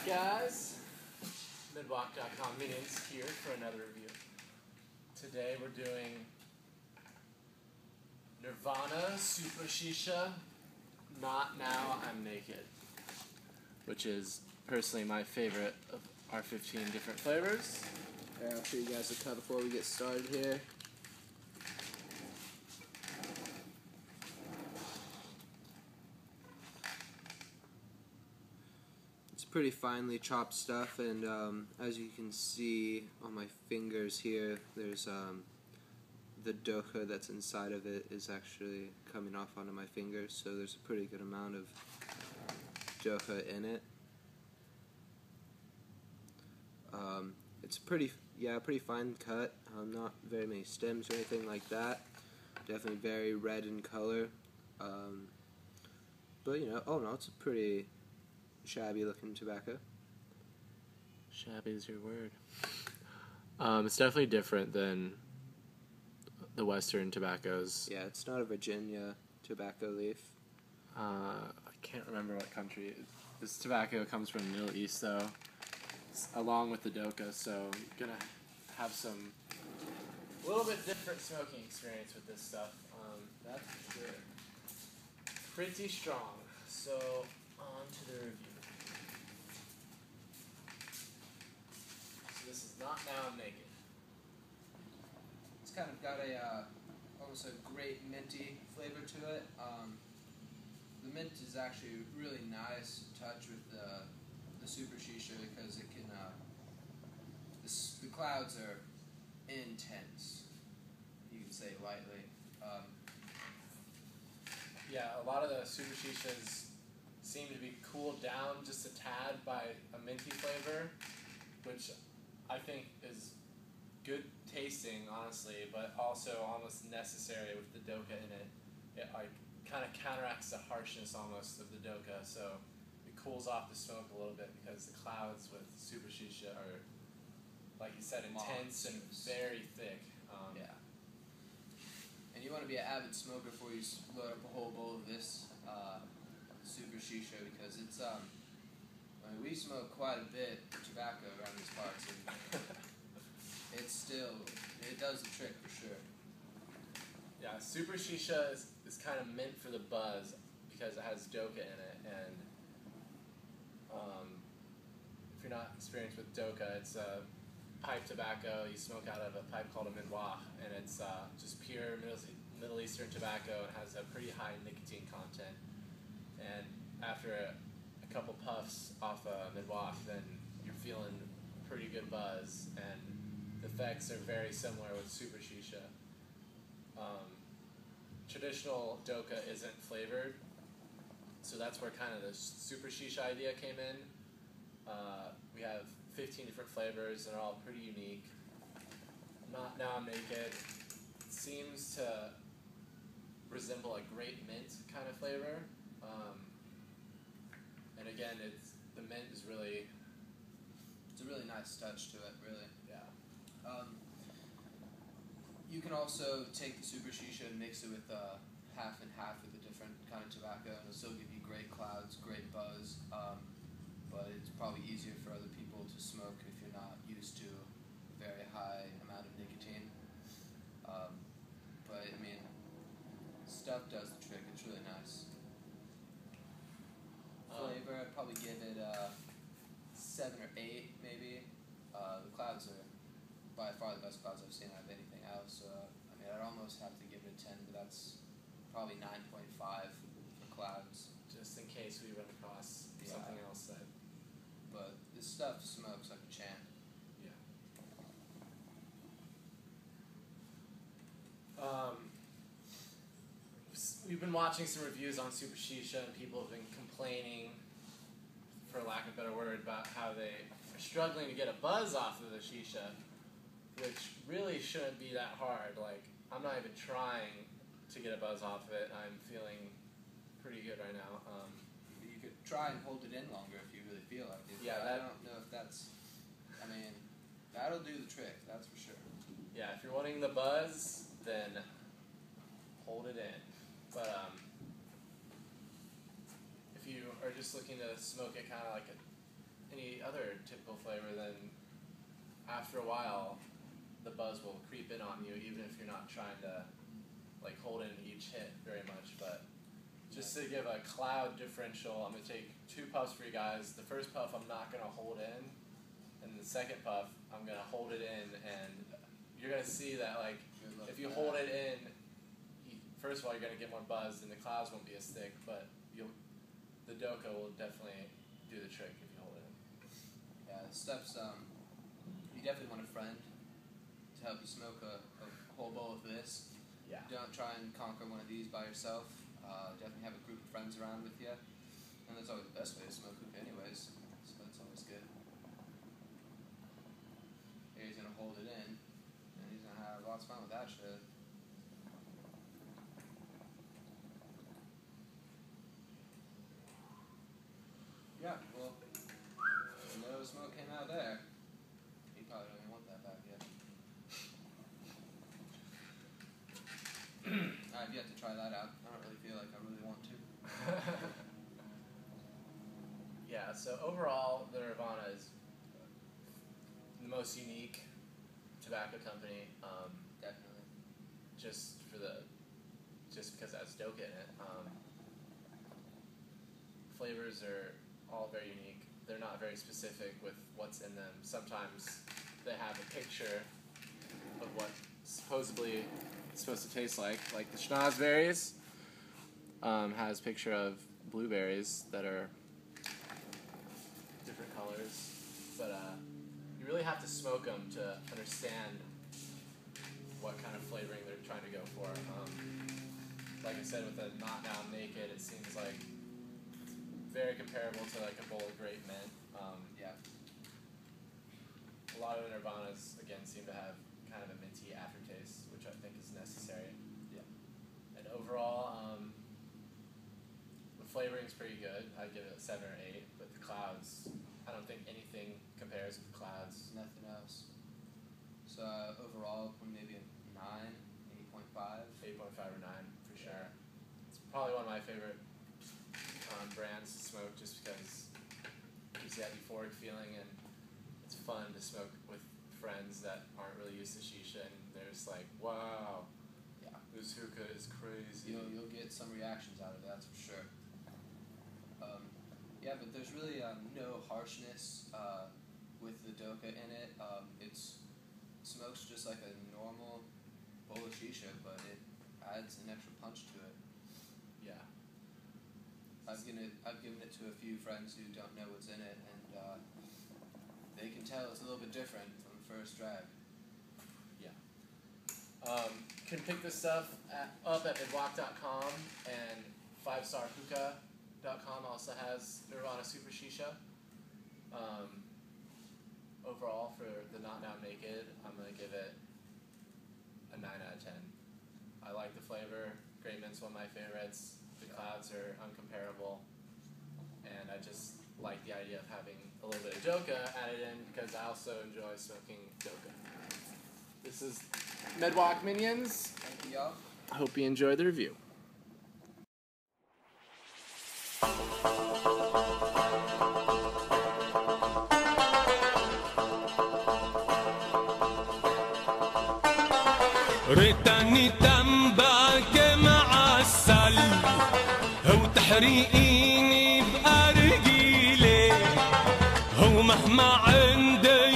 guys, Medwakh.com minions here for another review. Today we're doing Nirvana Super Shisha, Not Now I'm Naked, which is personally my favorite of our 15 different flavors. Alright, I'll show you guys the cut before we get started here. It's pretty finely chopped stuff, and as you can see on my fingers here, there's the dokha that's inside of it is actually coming off onto my fingers, so there's a pretty good amount of dokha in it. It's pretty fine cut. Not very many stems or anything like that. Definitely very red in color. But you know, oh no, it's a pretty shabby looking tobacco. Shabby is your word. It's definitely different than the Western tobaccos. Yeah, it's not a Virginia tobacco leaf. I can't remember what country. This tobacco comes from the Middle East, though, along with the dokha, so I'm gonna have some a little bit different smoking experience with this stuff. That's for sure. Pretty strong. So on to the review. So this is Not Now I'm Naked. It's kind of got a almost a great minty flavor to it. The mint is actually really nice touch with the Super Shisha because it can the clouds are intense. You can say lightly. Yeah, a lot of the Super Shishas seem to be cooled down just a tad by a minty flavor, which I think is good tasting, honestly, but also almost necessary with the dokha in it. It like kind of counteracts the harshness almost of the dokha, so it cools off the smoke a little bit because the clouds with Super Shisha are, like you said, intense and very thick. Yeah. And you want to be an avid smoker before you load up a whole bowl of this Super Shisha because it's I mean, we smoke quite a bit of tobacco around these parts, and it does the trick for sure. Yeah, Super Shisha is kind of meant for the buzz because it has dokha in it, and if you're not experienced with dokha, it's a pipe tobacco you smoke out of a pipe called a Medwakh, and it's just pure Middle Eastern tobacco and has a pretty high nicotine content. And after a couple puffs off a Medwakh, then you're feeling a pretty good buzz, and the effects are very similar with Super Shisha. Traditional dokha isn't flavored, so that's where kind of the Super Shisha idea came in. We have 15 different flavors, and they're all pretty unique. Not Now I'm Naked seems to resemble a grape mint kind of flavor. And again, the mint is really... It's a really nice touch to it, really. Yeah. You can also take the Super Shisha and mix it with half and half with a different kind of tobacco, and it'll still give you great clouds, great buzz, but it's probably easier for other people to smoke if you're not used to a very high amount of nicotine. But, I mean, stuff does the trick. It's really nice. Flavor, I'd probably give it 7 or 8, maybe. The clouds are by far the best clouds I've seen out of anything else. I mean, I'd almost have to give it a 10, but that's probably 9.5 for clouds. Just in case we run across something else that... But this stuff smokes like a champ. Yeah. We've been watching some reviews on Super Shisha, and people have been complaining, for lack of a better word, about how they are struggling to get a buzz off of the shisha, which really shouldn't be that hard. Like, I'm not even trying to get a buzz off of it. I'm feeling pretty good right now. You could try and hold it in longer if you really feel like it. Yeah, I don't know if that's... I mean, that'll do the trick, that's for sure. Yeah, if you're wanting the buzz, then hold it in. But if you are just looking to smoke it kind of like an any other typical flavor, then after a while, the buzz will creep in on you, even if you're not trying to like hold in each hit very much. But just to give a cloud differential, I'm gonna take 2 puffs for you guys. The first puff I'm not gonna hold in, and the second puff I'm gonna hold it in, and you're gonna see that like if you hold it in, first of all you're gonna get more buzz, and the clouds won't be as thick, but the dokha will definitely do the trick if you hold it in. Yeah, the steps. You definitely want a friend to help you smoke a whole bowl of this. Yeah. Don't try and conquer one of these by yourself. Definitely have a group of friends around with you. And that's always the best way to smoke hookah anyways. So that's always good. Here he's going to hold it in. And he's going to have lots of fun with that shit. Yeah, well, no smoke came out there. He probably don't even want that back yet. I've yet to try that out. I don't really feel like I really want to. Yeah, so overall, the Nirvana is the most unique tobacco company. Definitely. Just because it has dokha in it. Flavors are all very unique. They're not very specific with what's in them. Sometimes they have a picture of what supposedly it's supposed to taste like the schnozberries has a picture of blueberries that are different colors, but you really have to smoke them to understand what kind of flavoring they're trying to go for. Like I said, with the Not Now Naked, it seems like very comparable to like a bowl of grape mint. Yeah. A lot of the Nirvanas, again, seem to have kind of a minty aftertaste, which I think is necessary. Yeah. And overall, the flavoring's pretty good. I'd give it a 7 or 8, but the clouds, I don't think anything compares with the clouds. Nothing else. So overall, maybe a 9, 8.5. 8.5 or 9 for sure. It's probably one of my favorite brands to smoke, just because it gives you that euphoric feeling, and it's fun to smoke with friends that aren't really used to shisha, and they're just like, wow, Yeah. this hookah is crazy. You'll get some reactions out of it, that's for sure. Yeah, but there's really no harshness with the dokha in it. It smokes just like a normal bowl of shisha, but it adds an extra punch to it. Yeah. I've given it to a few friends who don't know what's in it, and they can tell it's a little bit different from the first drag. Yeah. Can pick this stuff up at Medwakh.com, and 5starhookah.com also has Nirvana Super Shisha. Overall, for the Not Now Naked, I'm going to give it a 9 out of 10. I like the flavor. Grape Mint's one of my favorites. The clouds are uncomparable. And I just like the idea of having a little bit of dokha added in, because I also enjoy smoking dokha. This is Medwakh Minions. Thank you, y'all. I hope you enjoyed the review. ريتني تنباك معسل هو تحريقيني بأرجيلي هو مهما عندك